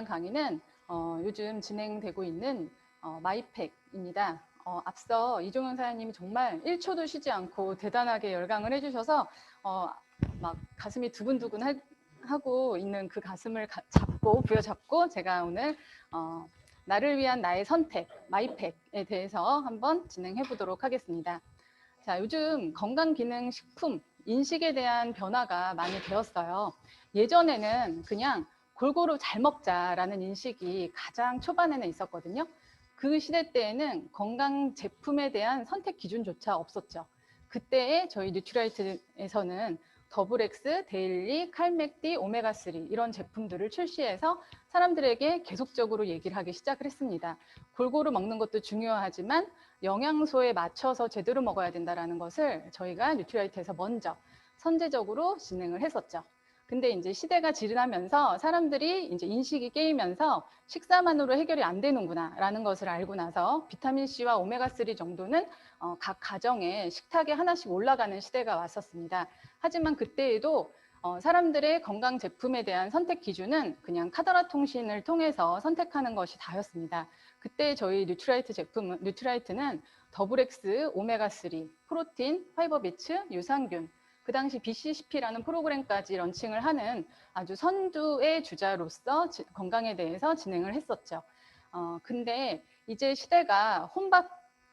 강의는 요즘 진행되고 있는 마이팩입니다. 앞서 이종현 사장님이 정말 1초도 쉬지 않고 대단하게 열강을 해주셔서 막 가슴이 두근두근 하고 있는 그 가슴을 부여잡고 제가 오늘 나를 위한 나의 선택, 마이팩에 대해서 한번 진행해 보도록 하겠습니다. 자, 요즘 건강기능식품 인식에 대한 변화가 많이 되었어요. 예전에는 그냥 골고루 잘 먹자라는 인식이 가장 초반에는 있었거든요. 그 시대 때에는 건강 제품에 대한 선택 기준조차 없었죠. 그때에 저희 뉴트라이트에서는 더블엑스, 데일리, 칼맥디, 오메가3 이런 제품들을 출시해서 사람들에게 계속적으로 얘기를 하기 시작을 했습니다. 골고루 먹는 것도 중요하지만 영양소에 맞춰서 제대로 먹어야 된다는 것을 저희가 뉴트라이트에서 먼저 선제적으로 진행을 했었죠. 근데 이제 시대가 지나면서 사람들이 이제 인식이 깨이면서 식사만으로 해결이 안 되는구나라는 것을 알고 나서 비타민C와 오메가3 정도는 각 가정에 식탁에 하나씩 올라가는 시대가 왔었습니다. 하지만 그때에도 사람들의 건강 제품에 대한 선택 기준은 그냥 카더라 통신을 통해서 선택하는 것이 다였습니다. 그때 저희 뉴트라이트는 더블엑스, 오메가3, 프로틴, 파이버 비츠, 유산균, 그 당시 BCCP라는 프로그램까지 런칭을 하는 아주 선두의 주자로서 건강에 대해서 진행을 했었죠. 근데 이제 시대가 혼밥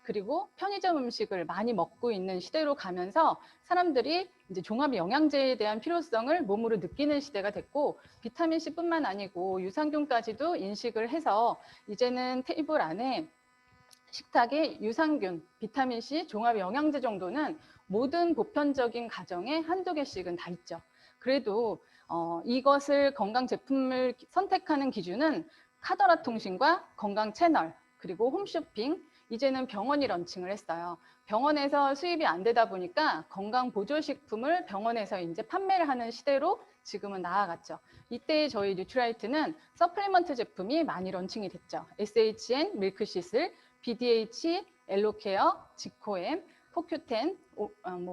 그리고 편의점 음식을 많이 먹고 있는 시대로 가면서 사람들이 이제 종합 영양제에 대한 필요성을 몸으로 느끼는 시대가 됐고 비타민C뿐만 아니고 유산균까지도 인식을 해서 이제는 테이블 안에 식탁에 유산균, 비타민C, 종합 영양제 정도는 모든 보편적인 가정에 한두 개씩은 다 있죠. 그래도 이것을 건강 제품을 선택하는 기준은 카더라 통신과 건강 채널, 그리고 홈쇼핑, 이제는 병원이 런칭을 했어요. 병원에서 수입이 안 되다 보니까 건강 보조식품을 병원에서 이제 판매를 하는 시대로 지금은 나아갔죠. 이때 저희 뉴트라이트는 서플리먼트 제품이 많이 런칭이 됐죠. SHN, 밀크시슬, BDH, 엘로케어, 지코엠, 포큐텐,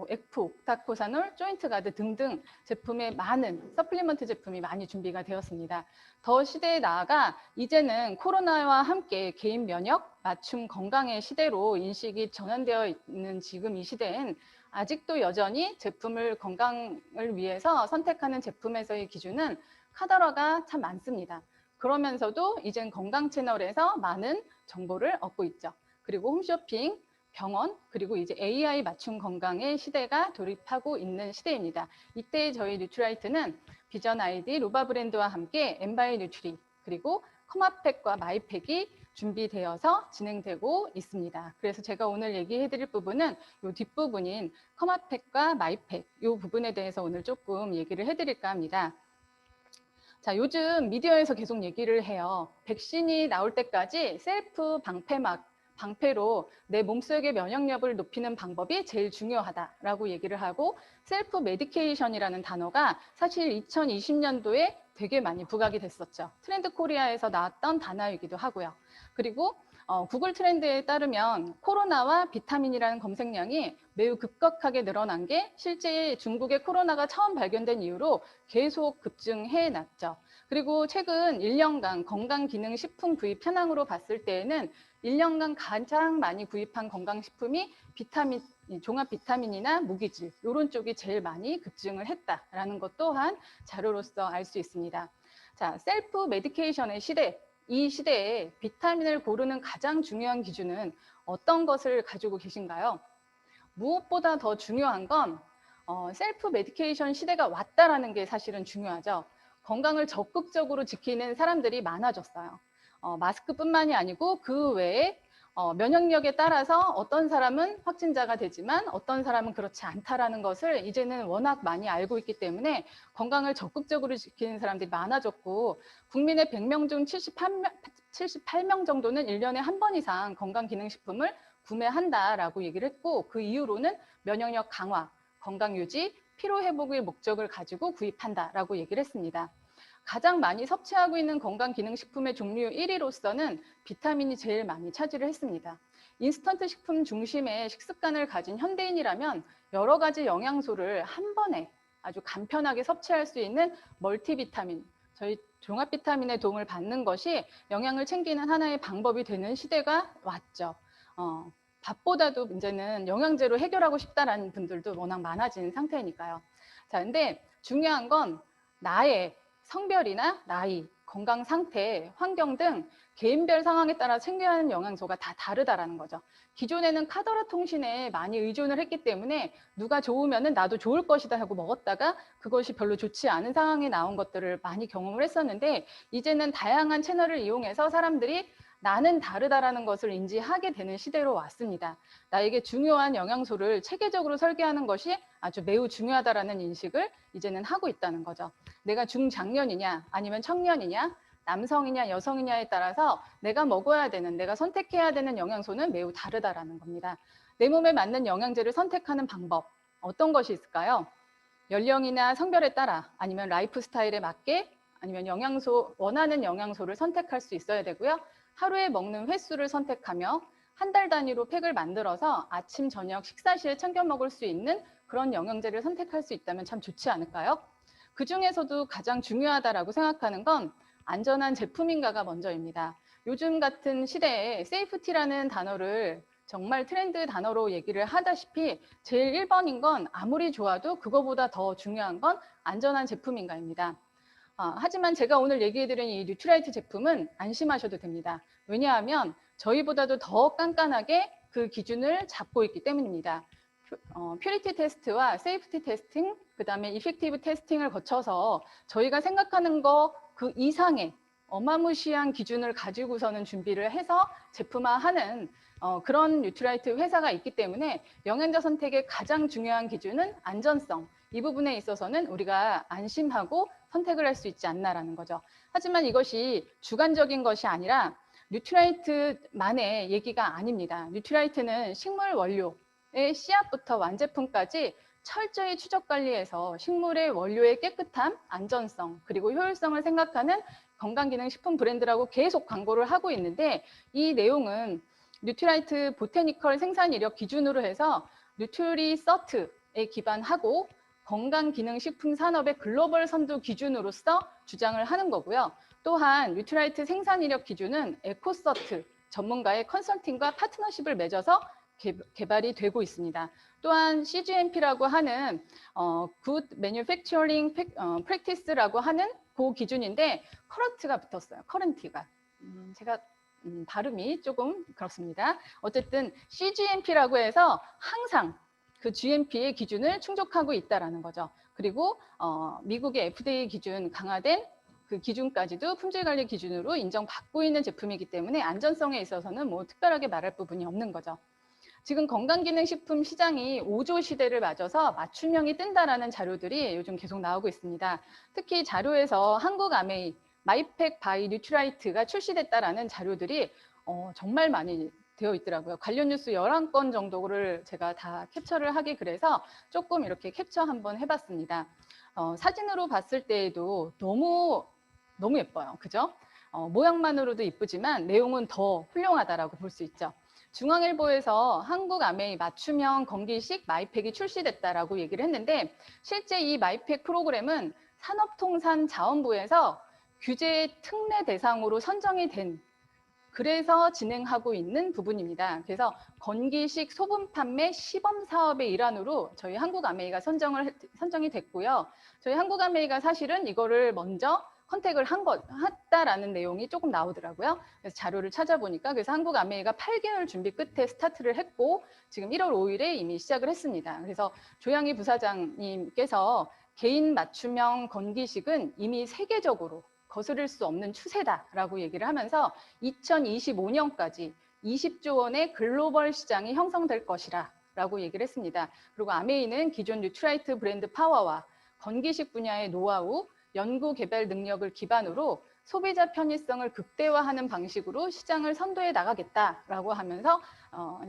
엑프, 옥타코사놀, 조인트가드 등등 제품의 많은 서플리먼트 제품이 많이 준비가 되었습니다. 더 시대에 나아가 이제는 코로나와 함께 개인 면역, 맞춤 건강의 시대로 인식이 전환되어 있는 지금 이 시대엔 아직도 여전히 제품을 건강을 위해서 선택하는 제품에서의 기준은 카더라가 참 많습니다. 그러면서도 이젠 건강 채널에서 많은 정보를 얻고 있죠. 그리고 홈쇼핑, 병원, 그리고 이제 AI 맞춤 건강의 시대가 돌입하고 있는 시대입니다. 이때 저희 뉴트라이트는 비전 아이디 로바 브랜드와 함께 엠바이 뉴트리 그리고 커마팩과 마이팩이 준비되어서 진행되고 있습니다. 그래서 제가 오늘 얘기해드릴 부분은 이 뒷부분인 커마팩과 마이팩 이 부분에 대해서 오늘 조금 얘기를 해드릴까 합니다. 자, 요즘 미디어에서 계속 얘기를 해요. 백신이 나올 때까지 셀프 방패로 내 몸속의 면역력을 높이는 방법이 제일 중요하다라고 얘기를 하고 셀프 메디케이션이라는 단어가 사실 2020년도에 되게 많이 부각이 됐었죠. 트렌드 코리아에서 나왔던 단어이기도 하고요. 그리고 구글 트렌드에 따르면 코로나와 비타민이라는 검색량이 매우 급격하게 늘어난 게 실제 중국의 코로나가 처음 발견된 이후로 계속 급증해 났죠. 그리고 최근 1년간 건강기능식품 구입 현황으로 봤을 때에는 1년간 가장 많이 구입한 건강식품이 종합 비타민이나 무기질 이런 쪽이 제일 많이 급증을 했다라는 것 또한 자료로서 알 수 있습니다. 자, 셀프 메디케이션의 시대, 이 시대에 비타민을 고르는 가장 중요한 기준은 어떤 것을 가지고 계신가요? 무엇보다 더 중요한 건 셀프 메디케이션 시대가 왔다라는 게 사실은 중요하죠. 건강을 적극적으로 지키는 사람들이 많아졌어요. 마스크뿐만이 아니고 그 외에 면역력에 따라서 어떤 사람은 확진자가 되지만 어떤 사람은 그렇지 않다라는 것을 이제는 워낙 많이 알고 있기 때문에 건강을 적극적으로 지키는 사람들이 많아졌고 국민의 100명 중 78명 정도는 1년에 한 번 이상 건강기능식품을 구매한다라고 얘기를 했고 그 이후로는 면역력 강화, 건강유지, 피로회복의 목적을 가지고 구입한다라고 얘기를 했습니다. 가장 많이 섭취하고 있는 건강기능식품의 종류 1위로서는 비타민이 제일 많이 차지를 했습니다. 인스턴트 식품 중심의 식습관을 가진 현대인이라면 여러 가지 영양소를 한 번에 아주 간편하게 섭취할 수 있는 멀티비타민, 저희 종합 비타민의 도움을 받는 것이 영양을 챙기는 하나의 방법이 되는 시대가 왔죠. 밥보다도 이제는 영양제로 해결하고 싶다라는 분들도 워낙 많아진 상태니까요. 자, 근데 중요한 건 나의 성별이나 나이, 건강 상태, 환경 등 개인별 상황에 따라 챙겨야 하는 영양소가 다 다르다라는 거죠. 기존에는 카더라 통신에 많이 의존을 했기 때문에 누가 좋으면은 나도 좋을 것이다 하고 먹었다가 그것이 별로 좋지 않은 상황에 나온 것들을 많이 경험을 했었는데, 이제는 다양한 채널을 이용해서 사람들이 나는 다르다라는 것을 인지하게 되는 시대로 왔습니다. 나에게 중요한 영양소를 체계적으로 설계하는 것이 아주 매우 중요하다라는 인식을 이제는 하고 있다는 거죠. 내가 중장년이냐 아니면 청년이냐, 남성이냐 여성이냐에 따라서 내가 먹어야 되는, 내가 선택해야 되는 영양소는 매우 다르다라는 겁니다. 내 몸에 맞는 영양제를 선택하는 방법, 어떤 것이 있을까요? 연령이나 성별에 따라, 아니면 라이프 스타일에 맞게, 아니면 원하는 영양소를 선택할 수 있어야 되고요. 하루에 먹는 횟수를 선택하며 한 달 단위로 팩을 만들어서 아침, 저녁, 식사 시에 챙겨 먹을 수 있는 그런 영양제를 선택할 수 있다면 참 좋지 않을까요? 그 중에서도 가장 중요하다라고 생각하는 건 안전한 제품인가가 먼저입니다. 요즘 같은 시대에 세이프티라는 단어를 정말 트렌드 단어로 얘기를 하다시피 제일 1번인 건 아무리 좋아도 그거보다 더 중요한 건 안전한 제품인가입니다. 하지만 제가 오늘 얘기해드린 이 뉴트라이트 제품은 안심하셔도 됩니다. 왜냐하면 저희보다도 더 깐깐하게 그 기준을 잡고 있기 때문입니다. 퓨리티 테스트와 세이프티 테스팅, 그 다음에 이펙티브 테스팅을 거쳐서 저희가 생각하는 거 그 이상의 어마무시한 기준을 가지고서는 준비를 해서 제품화하는 그런 뉴트라이트 회사가 있기 때문에 영양제 선택의 가장 중요한 기준은 안전성, 이 부분에 있어서는 우리가 안심하고 선택을 할 수 있지 않나라는 거죠. 하지만 이것이 주관적인 것이 아니라 뉴트라이트만의 얘기가 아닙니다. 뉴트라이트는 식물 원료의 씨앗부터 완제품까지 철저히 추적 관리해서 식물의 원료의 깨끗함, 안전성, 그리고 효율성을 생각하는 건강기능식품 브랜드라고 계속 광고를 하고 있는데, 이 내용은 뉴트라이트 보테니컬 생산 이력 기준으로 해서 뉴트리서트에 기반하고 건강기능식품 산업의 글로벌 선도 기준으로서 주장을 하는 거고요. 또한 뉴트라이트 생산 이력 기준은 에코서트 전문가의 컨설팅과 파트너십을 맺어서 개발이 되고 있습니다. 또한 CGMP라고 하는 Good Manufacturing Practice라고 하는 그 기준인데 커런트가 붙었어요. 커런티가. 제가 발음이 조금 그렇습니다. 어쨌든 CGMP라고 해서 항상 그 GMP의 기준을 충족하고 있다라는 거죠. 그리고 미국의 FDA 기준, 강화된 그 기준까지도 품질관리 기준으로 인정받고 있는 제품이기 때문에 안전성에 있어서는 뭐 특별하게 말할 부분이 없는 거죠. 지금 건강기능식품 시장이 5조 시대를 맞아서 맞춤형이 뜬다라는 자료들이 요즘 계속 나오고 있습니다. 특히 자료에서 한국아메이 마이팩 바이 뉴트라이트가 출시됐다라는 자료들이 정말 많이 되어 있더라고요. 관련 뉴스 11건 정도를 제가 다 캡처를 하기 그래서 조금 이렇게 캡처 한번 해봤습니다. 사진으로 봤을 때에도 너무 예뻐요. 그죠? 모양만으로도 이쁘지만 내용은 더 훌륭하다라고 볼 수 있죠. 중앙일보에서 한국아메이 맞춤형 건기식 마이팩이 출시됐다라고 얘기를 했는데, 실제 이 마이팩 프로그램은 산업통상자원부에서 규제 특례 대상으로 선정이 된, 그래서 진행하고 있는 부분입니다. 그래서 건기식 소분 판매 시범 사업의 일환으로 저희 한국아메이가 선정이 됐고요. 저희 한국아메이가 사실은 이거를 먼저 컨택을 했다라는 내용이 조금 나오더라고요. 그래서 자료를 찾아보니까, 그래서 한국아메이가 8개월 준비 끝에 스타트를 했고 지금 1월 5일에 이미 시작을 했습니다. 그래서 조양희 부사장님께서 개인 맞춤형 건기식은 이미 세계적으로 거스를 수 없는 추세다라고 얘기를 하면서 2025년까지 20조 원의 글로벌 시장이 형성될 것이라 라고 얘기를 했습니다. 그리고 아메이는 기존 뉴트라이트 브랜드 파워와 건기식 분야의 노하우, 연구 개발 능력을 기반으로 소비자 편의성을 극대화하는 방식으로 시장을 선도해 나가겠다라고 하면서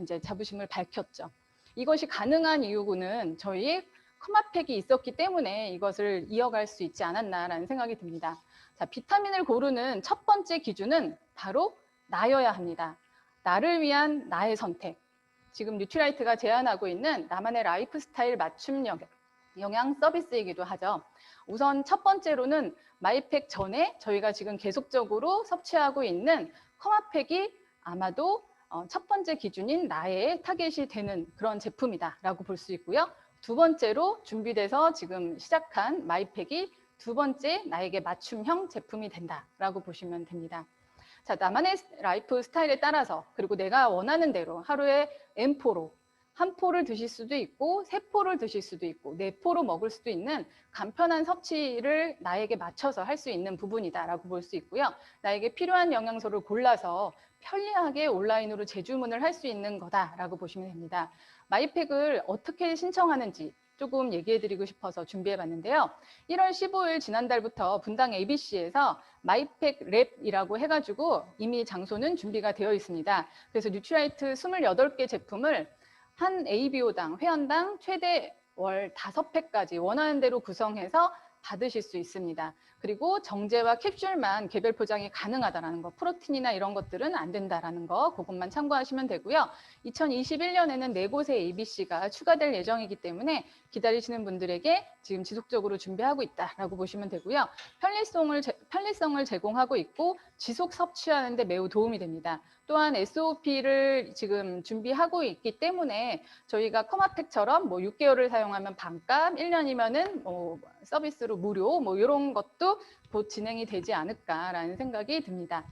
이제 자부심을 밝혔죠. 이것이 가능한 이유는 저희 커마팩이 있었기 때문에 이것을 이어갈 수 있지 않았나라는 생각이 듭니다. 자, 비타민을 고르는 첫 번째 기준은 바로 나여야 합니다. 나를 위한 나의 선택. 지금 뉴트라이트가 제안하고 있는 나만의 라이프 스타일 맞춤형 영양 서비스이기도 하죠. 우선 첫 번째로는 마이팩 전에 저희가 지금 계속적으로 섭취하고 있는 커마팩이 아마도 첫 번째 기준인 나의 타겟이 되는 그런 제품이다라고 볼 수 있고요. 두 번째로 준비돼서 지금 시작한 마이팩이 두 번째 나에게 맞춤형 제품이 된다라고 보시면 됩니다. 자, 나만의 라이프 스타일에 따라서 그리고 내가 원하는 대로 하루에 N포로 한 포를 드실 수도 있고 세 포를 드실 수도 있고 네 포로 먹을 수도 있는 간편한 섭취를 나에게 맞춰서 할 수 있는 부분이다라고 볼 수 있고요. 나에게 필요한 영양소를 골라서 편리하게 온라인으로 재주문을 할 수 있는 거다라고 보시면 됩니다. 마이팩을 어떻게 신청하는지 조금 얘기해드리고 싶어서 준비해봤는데요. 1월 15일 지난달부터 분당 ABC에서 마이팩 랩이라고 해가지고 이미 장소는 준비가 되어 있습니다. 그래서 뉴트라이트 28개 제품을 한 ABO당 회원당 최대 월 5팩까지 원하는 대로 구성해서 받으실 수 있습니다. 그리고 정제와 캡슐만 개별 포장이 가능하다는 거, 프로틴이나 이런 것들은 안 된다는 거, 그것만 참고하시면 되고요. 2021년에는 4곳의 ABC가 추가될 예정이기 때문에 기다리시는 분들에게 지금 지속적으로 준비하고 있다라고 보시면 되고요. 편리성을 제공하고 있고 지속 섭취하는 데 매우 도움이 됩니다. 또한 SOP를 지금 준비하고 있기 때문에 저희가 커마팩처럼 뭐 6개월을 사용하면 반값, 1년이면은 뭐 서비스로 무료 뭐 이런 것도 곧 진행이 되지 않을까라는 생각이 듭니다.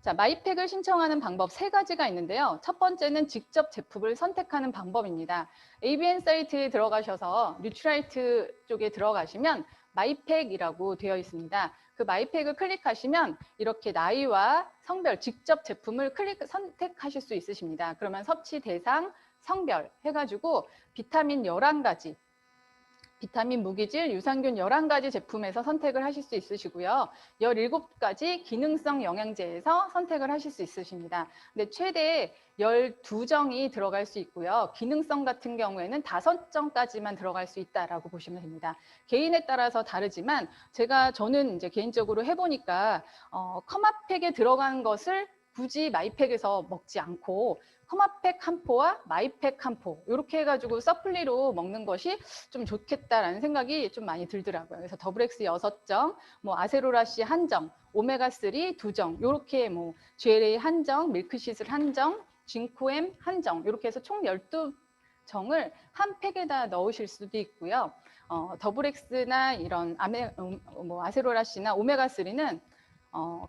자, 마이팩을 신청하는 방법 3가지가 있는데요. 첫 번째는 직접 제품을 선택하는 방법입니다. ABN 사이트에 들어가셔서 뉴트라이트 쪽에 들어가시면 마이팩이라고 되어 있습니다. 그 마이팩을 클릭하시면 이렇게 나이와 성별, 직접 제품을 선택하실 수 있으십니다. 그러면 섭취 대상, 성별 해가지고 비타민 11가지, 비타민, 무기질, 유산균 11가지 제품에서 선택을 하실 수 있으시고요. 17가지 기능성 영양제에서 선택을 하실 수 있으십니다. 근데 최대 12정이 들어갈 수 있고요. 기능성 같은 경우에는 5정까지만 들어갈 수 있다라고 보시면 됩니다. 개인에 따라서 다르지만 저는 이제 개인적으로 해보니까 커마팩에 들어간 것을 굳이 마이팩에서 먹지 않고 커마팩 한 포와 마이팩 한 포 이렇게 해가지고 서플리로 먹는 것이 좀 좋겠다라는 생각이 좀 많이 들더라고요. 그래서 더블엑스 6정, 뭐 아세로라씨 1정, 오메가3 2정 이렇게 뭐 GLA 1정, 밀크시슬 1정, 징코엠 1정 이렇게 해서 총 12정을 한 팩에다 넣으실 수도 있고요. 더블엑스나 이런 아세로라씨나 오메가3는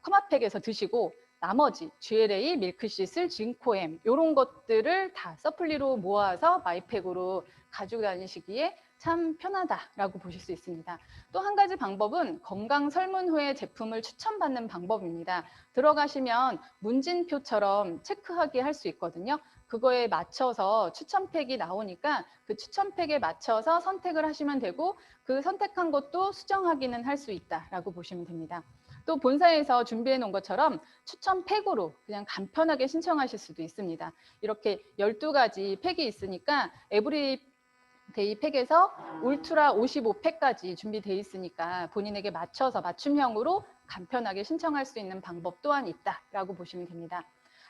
커마팩에서 드시고 나머지 GLA, 밀크시슬, 징코엠 이런 것들을 다 서플리로 모아서 마이팩으로 가지고 다니시기에 참 편하다라고 보실 수 있습니다. 또 한 가지 방법은 건강 설문 후에 제품을 추천받는 방법입니다. 들어가시면 문진표처럼 체크하게 할 수 있거든요. 그거에 맞춰서 추천팩이 나오니까 그 추천팩에 맞춰서 선택을 하시면 되고 그 선택한 것도 수정하기는 할 수 있다라고 보시면 됩니다. 또 본사에서 준비해 놓은 것처럼 추천팩으로 그냥 간편하게 신청하실 수도 있습니다. 이렇게 12가지 팩이 있으니까 에브리데이 팩에서 울트라 55팩까지 준비되어 있으니까 본인에게 맞춰서 맞춤형으로 간편하게 신청할 수 있는 방법 또한 있다라고 보시면 됩니다.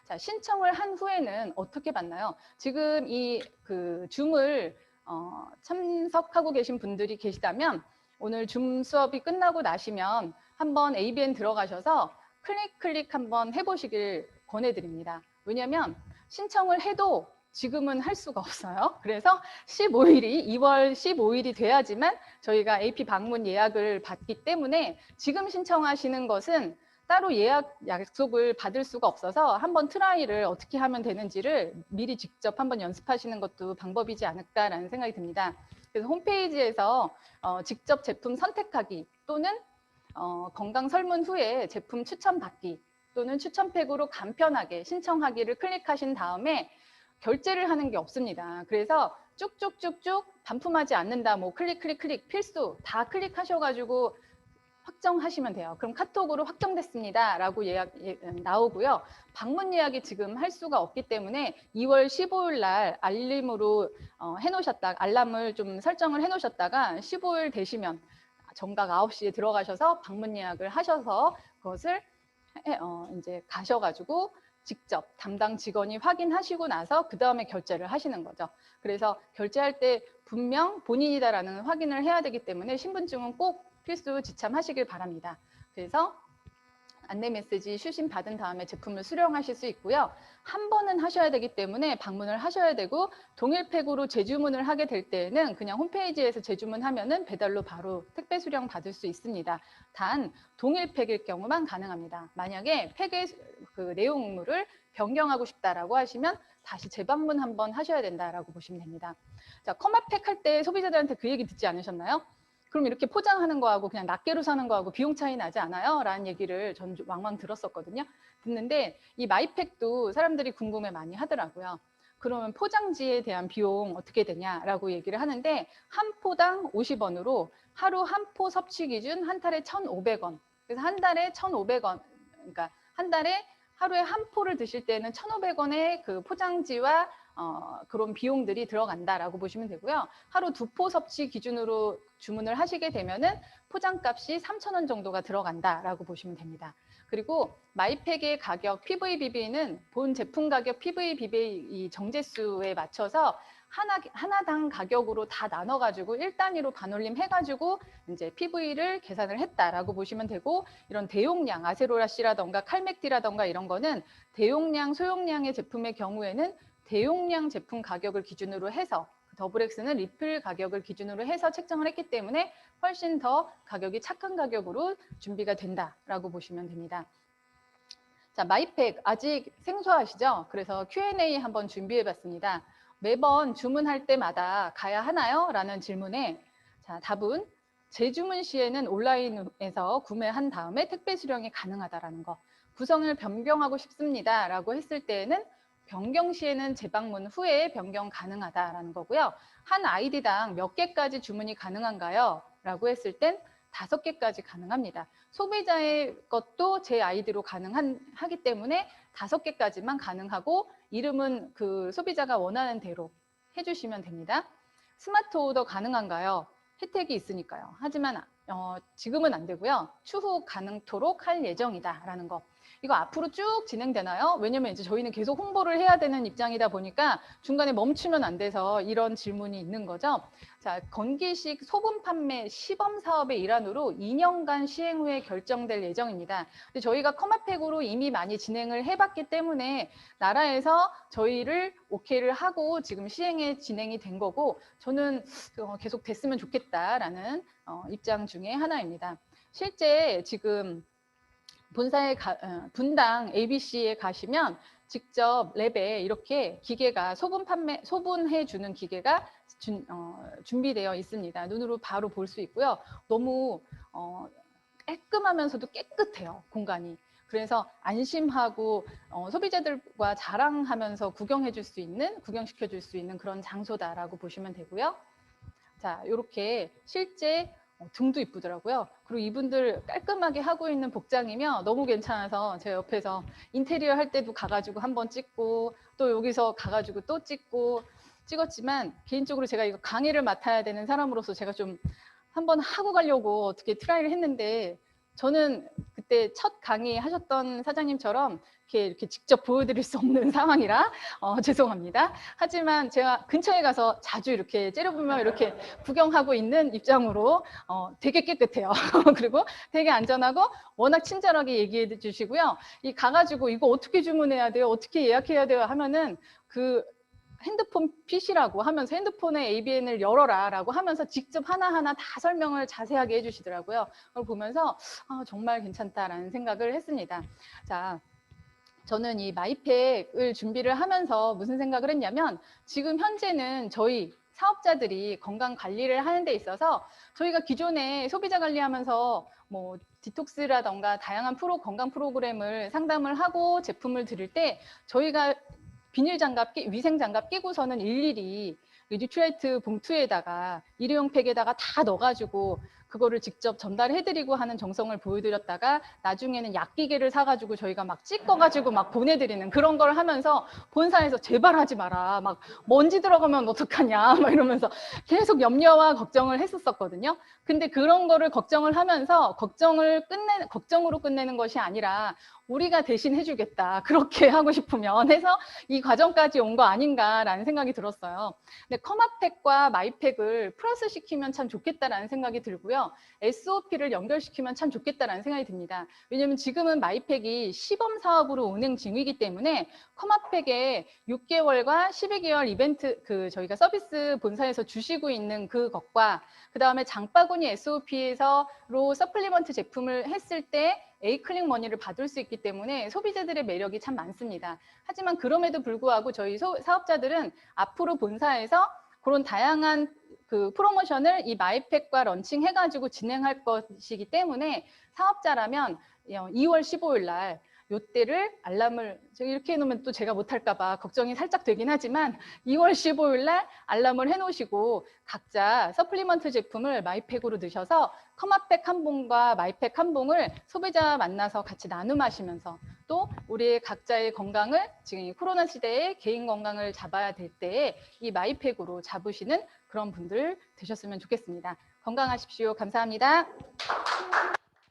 자, 신청을 한 후에는 어떻게 받나요? 지금 그 줌을 참석하고 계신 분들이 계시다면 오늘 줌 수업이 끝나고 나시면 한번 ABN 들어가셔서 클릭 한번 해보시길 권해드립니다. 왜냐하면 신청을 해도 지금은 할 수가 없어요. 그래서 2월 15일이 돼야지만 저희가 AP 방문 예약을 받기 때문에 지금 신청하시는 것은 따로 예약 약속을 받을 수가 없어서 한번 트라이를 어떻게 하면 되는지를 미리 직접 한번 연습하시는 것도 방법이지 않을까라는 생각이 듭니다. 그래서 홈페이지에서 직접 제품 선택하기 또는 건강 설문 후에 제품 추천받기 또는 추천팩으로 간편하게 신청하기를 클릭하신 다음에 결제를 하는 게 없습니다. 그래서 쭉쭉쭉쭉 반품하지 않는다, 뭐 클릭 필수 다 클릭하셔가지고 확정하시면 돼요. 그럼 카톡으로 확정됐습니다 라고 나오고요. 방문 예약이 지금 할 수가 없기 때문에 2월 15일 날 알림으로 알람을 좀 설정을 해놓으셨다가 15일 되시면 정각 9시에 들어가셔서 방문 예약을 하셔서 그것을 이제 가셔가지고 직접 담당 직원이 확인하시고 나서 그 다음에 결제를 하시는 거죠. 그래서 결제할 때 분명 본인이다라는 확인을 해야 되기 때문에 신분증은 꼭 필수 지참하시길 바랍니다. 그래서 안내 메시지 수신 받은 다음에 제품을 수령하실 수 있고요. 한 번은 하셔야 되기 때문에 방문을 하셔야 되고, 동일팩으로 재주문을 하게 될 때에는 그냥 홈페이지에서 재주문하면은 배달로 바로 택배 수령 받을 수 있습니다. 단 동일팩일 경우만 가능합니다. 만약에 팩의 그 내용물을 변경하고 싶다라고 하시면 다시 재방문 한번 하셔야 된다라고 보시면 됩니다. 자, 커마팩 할 때 소비자들한테 그 얘기 듣지 않으셨나요? 그럼 이렇게 포장하는 거하고 그냥 낱개로 사는 거하고 비용 차이 나지 않아요? 라는 얘기를 전 왕왕 들었었거든요. 듣는데 이 마이팩도 사람들이 궁금해 많이 하더라고요. 그러면 포장지에 대한 비용 어떻게 되냐라고 얘기를 하는데, 한 포당 50원으로 하루 한 포 섭취 기준 한 달에 1,500원. 그래서 한 달에 1,500원, 그러니까 한 달에 하루에 한 포를 드실 때는 1,500원의 그 포장지와 그런 비용들이 들어간다라고 보시면 되고요. 하루 2포 섭취 기준으로 주문을 하시게 되면은 포장값이 3,000원 정도가 들어간다라고 보시면 됩니다. 그리고 마이팩의 가격 PVBB는 본 제품 가격 PVBB 이 정제수에 맞춰서 하나당 가격으로 다 나눠가지고 1단위로 반올림 해가지고 이제 PV를 계산을 했다라고 보시면 되고, 이런 대용량 아세로라씨라던가 칼맥디라던가 이런 거는 대용량, 소용량의 제품의 경우에는 대용량 제품 가격을 기준으로 해서, 더블엑스는 리필 가격을 기준으로 해서 책정을 했기 때문에 훨씬 더 가격이 착한 가격으로 준비가 된다라고 보시면 됩니다. 자, 마이팩 아직 생소하시죠? 그래서 Q&A 한번 준비해봤습니다. 매번 주문할 때마다 가야 하나요? 라는 질문에 자, 답은 재주문 시에는 온라인에서 구매한 다음에 택배 수령이 가능하다라는 거. 구성을 변경하고 싶습니다 라고 했을 때에는 변경 시에는 재방문 후에 변경 가능하다라는 거고요. 한 아이디당 몇 개까지 주문이 가능한가요? 라고 했을 땐 5개까지 가능합니다. 소비자의 것도 제 아이디로 가능하기 때문에 5개까지만 가능하고, 이름은 그 소비자가 원하는 대로 해주시면 됩니다. 스마트 오더 가능한가요? 혜택이 있으니까요. 하지만 지금은 안 되고요. 추후 가능토록 할 예정이다라는 거. 이거 앞으로 쭉 진행되나요? 왜냐면 이제 저희는 계속 홍보를 해야 되는 입장이다 보니까 중간에 멈추면 안 돼서 이런 질문이 있는 거죠. 자, 건기식 소분 판매 시범 사업의 일환으로 2년간 시행 후에 결정될 예정입니다. 근데 저희가 커마팩으로 이미 많이 진행을 해봤기 때문에 나라에서 저희를 오케이를 하고 지금 시행에 진행이 된 거고, 저는 계속 됐으면 좋겠다라는 입장 중에 하나입니다. 실제 지금 분당 ABC에 가시면 직접 랩에 이렇게 기계가 소분해 주는 기계가 준비되어 있습니다. 눈으로 바로 볼 수 있고요. 너무 깔끔하면서도 깨끗해요, 공간이. 그래서 안심하고 소비자들과 자랑하면서 구경시켜 줄 수 있는 그런 장소다라고 보시면 되고요. 자, 이렇게 실제 등도 이쁘더라고요. 그리고 이분들 깔끔하게 하고 있는 복장이며 너무 괜찮아서 제 옆에서 인테리어 할 때도 가가지고 한번 찍고, 또 여기서 가가지고 또 찍었지만, 개인적으로 제가 이거 강의를 맡아야 되는 사람으로서 제가 좀 한번 하고 가려고 어떻게 트라이를 했는데, 저는 그때 첫 강의 하셨던 사장님처럼 이렇게 직접 보여드릴 수 없는 상황이라 죄송합니다. 하지만 제가 근처에 가서 자주 이렇게 째려보면 이렇게 구경하고 있는 입장으로 되게 깨끗해요. 그리고 되게 안전하고 워낙 친절하게 얘기해 주시고요. 가가지고 이거 어떻게 주문해야 돼요? 어떻게 예약해야 돼요? 하면은 그 핸드폰 PC라고 하면서 핸드폰에 ABN을 열어라 라고 하면서 직접 하나하나 다 설명을 자세하게 해주시더라고요. 그걸 보면서 정말 괜찮다라는 생각을 했습니다. 자, 저는 이 마이팩을 준비를 하면서 무슨 생각을 했냐면, 지금 현재는 저희 사업자들이 건강 관리를 하는 데 있어서 저희가 기존에 소비자 관리하면서 뭐 디톡스라던가 다양한 건강 프로그램을 상담을 하고 제품을 드릴 때 저희가 비닐 장갑, 위생 장갑 끼고서는 일일이 뉴트라이트 봉투에다가 일회용 팩에다가 다 넣어가지고 그거를 직접 전달해드리고 하는 정성을 보여드렸다가 나중에는 약기계를 사가지고 저희가 막 찍어가지고 막 보내드리는 그런 걸 하면서 본사에서 제발 하지 마라. 막 먼지 들어가면 어떡하냐. 막 이러면서 계속 염려와 걱정을 했었거든요. 근데 그런 거를 걱정을 하면서 걱정으로 끝내는 것이 아니라 우리가 대신 해주겠다. 그렇게 하고 싶으면 해서 이 과정까지 온 거 아닌가라는 생각이 들었어요. 근데 커마팩과 마이팩을 플러스 시키면 참 좋겠다라는 생각이 들고요. SOP를 연결시키면 참 좋겠다라는 생각이 듭니다. 왜냐하면 지금은 마이팩이 시범 사업으로 운행 중이기 때문에 커마팩에 6개월과 12개월 이벤트 저희가 서비스 본사에서 주시고 있는 그것과 그 다음에 장바구니 SOP에서로 서플리먼트 제품을 했을 때 A클릭 머니를 받을 수 있기 때문에 소비자들의 매력이 참 많습니다. 하지만 그럼에도 불구하고 저희 사업자들은 앞으로 본사에서 그런 다양한 그 프로모션을 이 마이팩과 런칭해가지고 진행할 것이기 때문에 사업자라면 2월 15일 날 요때를 알람을 이렇게 해놓으면 또 제가 못할까 봐 걱정이 살짝 되긴 하지만 2월 15일 날 알람을 해놓으시고 각자 서플리먼트 제품을 마이팩으로 넣으셔서 커마팩 한 봉과 마이팩 한 봉을 소비자 만나서 같이 나눔하시면서 또 우리 각자의 건강을 지금 이 코로나 시대에 개인 건강을 잡아야 될 때에 이 마이팩으로 잡으시는 그런 분들 되셨으면 좋겠습니다. 건강하십시오. 감사합니다.